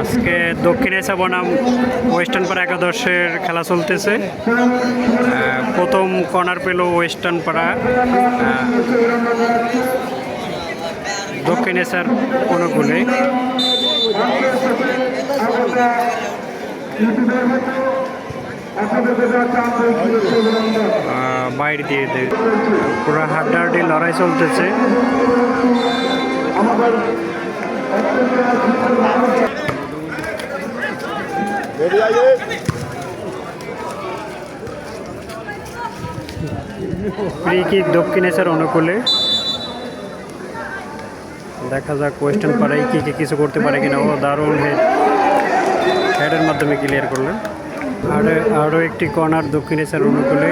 আজকে দক্ষিণ এশিয়া বনাম ওয়েস্টার্ন পাড়া একাদশের খেলা চলতেছে। প্রথম কর্নার পেল ওয়েস্টার্ন পাড়া দক্ষিণ এশিয়ার অনুকূলে। বাইরে দিয়ে পুরো হাড্ডাহাড্ডি লড়াই চলতেছে। ফ্রি কিক দক্ষিণ এশিয়ার অনুকূলে। দেখা যাক ওয়েস্টার্ন পাড়ায় কি কিছু করতে পারে কিনা। ও দারুণ হেডের মাধ্যমে ক্লিয়ার করলেন। আরও একটি কর্নার দক্ষিণ এশিয়ার অনুকূলে।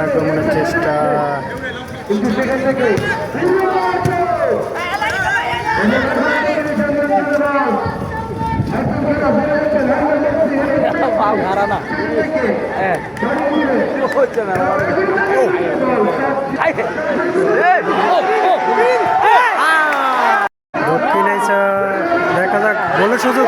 আক্রমণের চেষ্টা দক্ষিণ এশিয়া দেখা যাক গোলের সুযোগ।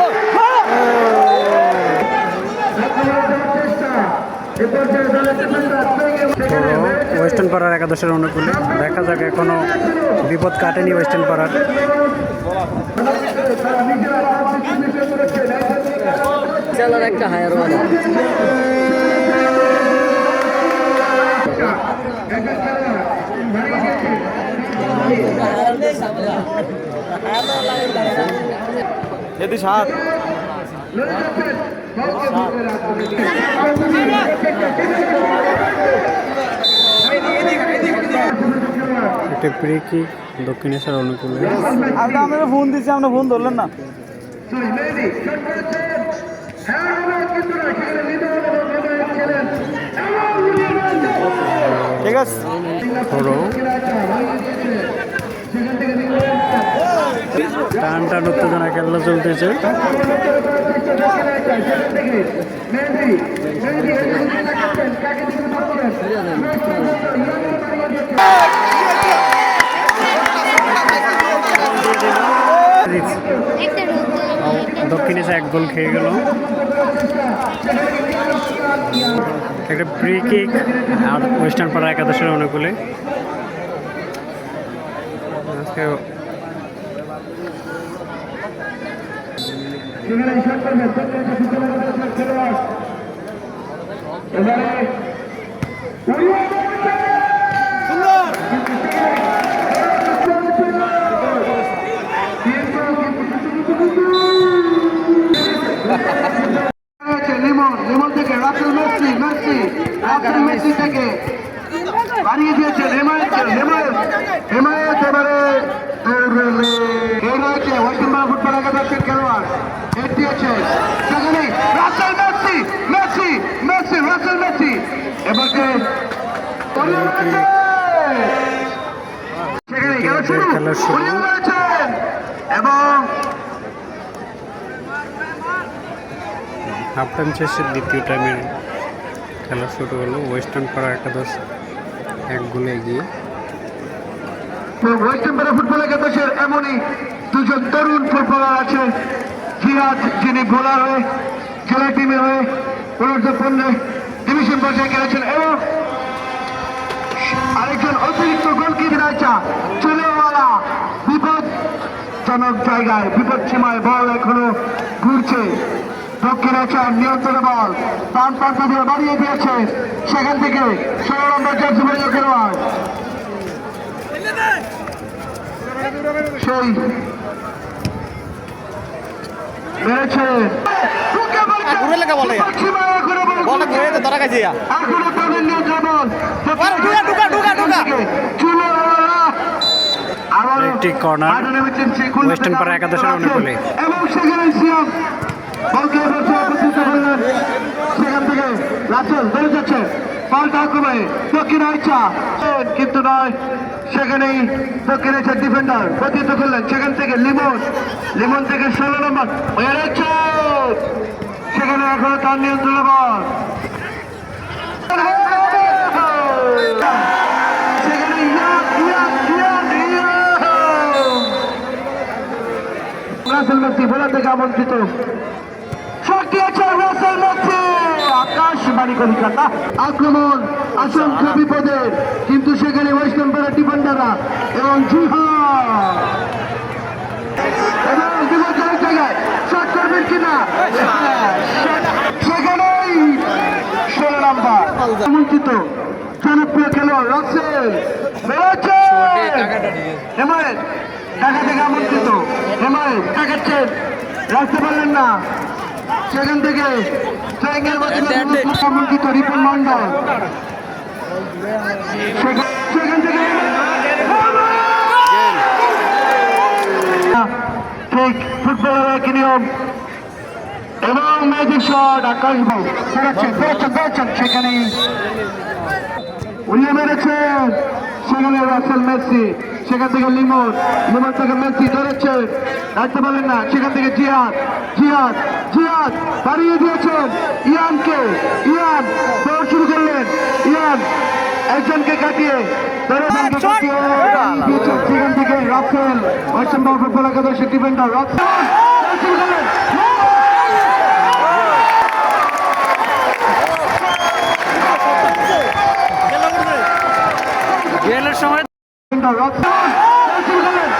ওয়েস্টার্ন পাড়ার একাদশের অনুকূলে। দেখা যাক এখনো বিপদ কাটেনি ওয়েস্টার্ন পাড়ার। একটা হায়ার সাত একটা ফ্রি কিক দক্ষিণ এশিয়ার অনুকূলে। আমরা ফোন দিচ্ছি, আমরা ফোন ধরলেন না। ঠিক আছে টান টান উত্তেজনা খেলা চলতেছে। দক্ষিণ এশিয়া এক গোল খেয়ে গেল। একটা ফ্রি কিক আর ওয়েস্টার্ন পাড়া একাদশের অনুকূলে। লিমন থেকে রাসেল মেসি থেকে বাড়িয়ে দিয়েছে হেমায়েত এবারে ওয়েস্টার্ন পাড়া ফুটবল একাদশের খেলোয়াড় হেড দিয়েছে সেখানে রাসেল মেসি এবারে সেখানে খেলা শুরু এবং হাফ টাইম শেষে দ্বিতীয় টাইমের খেলা শুরু হলো। ওয়েস্টার্ন পাড়া একাদশ এক গোলে এগিয়ে। ওয়েস্টার্ন পাড়া ফুটবল একাদশের এমনই দুজন তরুণ ফুটবলার আছে। জিরাজ, যিনি বোলার হয়ে জেলা টিমে হয়ে 2015 ডিভিশন পর্যায়ে খেলেছেন, এবং আরেকজন অতিরিক্ত গোলকিপার আছে চুলেওয়ালা। বিপজ্জনক জায়গায়, বিপদ সীমায় বল এখনো ঘুরছে। দক্ষিণ এশিয়ার নিয়ন্ত্রণে বল ডান প্রান্ত দিয়ে বাড়িয়ে দিয়েছে, সেখান থেকে 16 নম্বর জার্সি পরে খেলোয়াড় সেই মেরেছে। একটি কর্নার ওয়েস্টার্ন পাড়া একাদশের অনুকূলে। এবং সেখানে সেখান থেকে রাসেল ধরে যাচ্ছে, বলটা কমে দক্ষিণ এশিয়া কিন্তু নয়, সেখানেই দক্ষিণ এশিয়ার ডিফেন্ডার প্রতিহত করলেন। সেখান থেকে লিমন থেকে 16 নম্বর সেখানে এখনো তার নিয়ন্ত্রণে বল সেখানে রাসেল মেসি বোলার থেকে আমন্ত্রিত শক্তি আছে রাসেল মেসি আকাশ বাড়ি কলিকাতা আক্রমণ আশঙ্কা বিপদের কিন্তু সেখানে ওয়েস্ট এম্পায়ার ডিফেন্ডাররা এবং জিহাদ এবং বিপজ্জনক জায়গায় শট করবেন কিনা সেখানেই 16 নাম্বার আমন্ত্রিত জনপ্রিয় খেলোয়াড় রাসেল বেরোচ্ছে হেমায়েত ঢাকা থেকে আমন্ত্রিত হেমায়েত তাকাচ্ছেন রাখতে পারলেন না সেখান থেকে ট্রায়াঙ্গেল মাধ্যমে আমন্ত্রিত রিপন মন্ডল সেখান থেকে ঠিক ফুটবলের একই নিয়ম এবং ম্যাজিক শট আকাশ ভাই পেরেছেন সেখানে উড়িয়ে মেরেছেন সেখানে রাসেল মেসি সেখান থেকে লিমন থেকে মেসি ধরেছে রাখতে পারলেন না সেখান থেকে জিহাদ বাড়িয়ে দিয়েছেন ইয়ানকে ইয়ান দৌড় শুরু করলেন ইয়ান একজনকে কাটিয়ে সেখান থেকে রাসেল অসম্ভব ফুটবল একাদশী ডিফেন্ডার রাসেল শুরু করলেন গেলের সময় শুরু করলেন